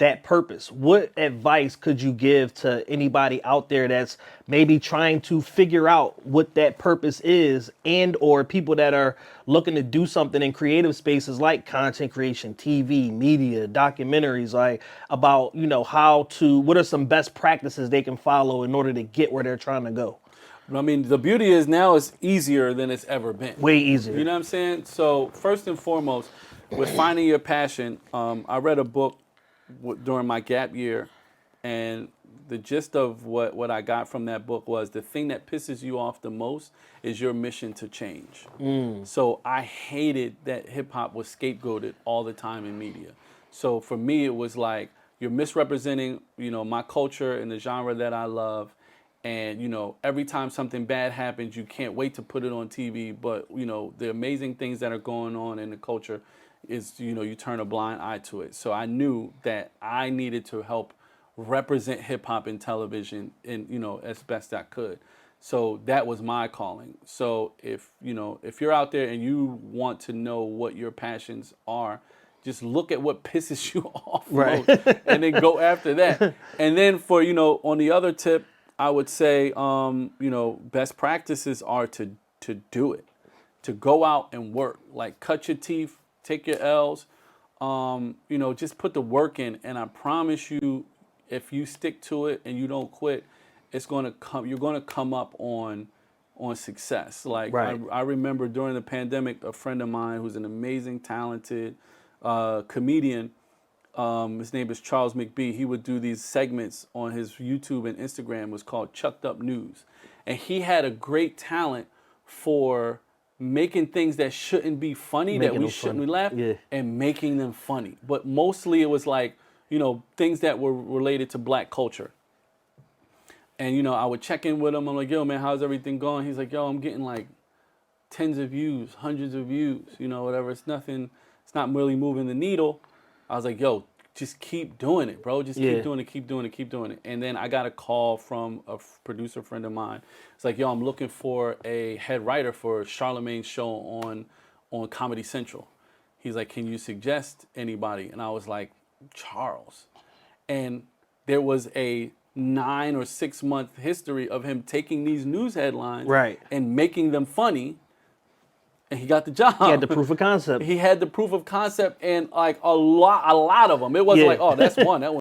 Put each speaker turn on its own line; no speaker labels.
that purpose. What advice could you give to anybody out there that's maybe trying to figure out what that purpose is, and or people that are looking to do something in creative spaces like content creation, TV, media, documentaries, like about, how to, what are some best practices they can follow in order to get where they're trying to go?
I mean, the beauty is now it's easier than it's ever been.
Way
You
easier.
know what I'm saying? So first and foremost, with finding your passion, I read a book during my gap year, and the gist of what I got from that book was the thing that pisses you off the most is your mission to change. So I hated that hip hop was scapegoated all the time in media. So for me, it was like you're misrepresenting, my culture and the genre that I love. And, every time something bad happens, you can't wait to put it on TV. But, the amazing things that are going on in the culture is, you turn a blind eye to it. So I knew that I needed to help represent hip hop in television and, as best I could. So that was my calling. So if you're out there and you want to know what your passions are, just look at what pisses you off
Right.
most and then go after that. And then for, on the other tip, I would say, best practices are to do it, to go out and work, like cut your teeth, take your L's, just put the work in. And I promise you, if you stick to it and you don't quit, it's going to come. You're going to come up on success. Like
Right.
I remember during the pandemic, a friend of mine who's an amazing, talented comedian. His name is Charles McBee. He would do these segments on his YouTube and Instagram. It was called Chucked Up News. And he had a great talent for making things that shouldn't be funny, that
Making
we
them
shouldn't
funny.
laugh,
Yeah.
and making them funny. But mostly it was like, things that were related to black culture. And, I would check in with him. I'm like, yo, man, how's everything going? He's like, yo, I'm getting like tens of views, hundreds of views, whatever. It's nothing, it's not really moving the needle. I was like, yo, just keep doing it, bro. Just
Yeah.
keep doing it, keep doing it, keep doing it. And then I got a call from a producer friend of mine. It's like, yo, I'm looking for a head writer for Charlemagne's show on Comedy Central. He's like, can you suggest anybody? And I was like, Charles. And there was a 9 or 6 month history of him taking these news headlines
Right.
and making them funny. And he got the job.
He had the proof of concept.
He had the proof of concept and like a lot of them. It wasn't
Yeah.
like, oh, that's one. That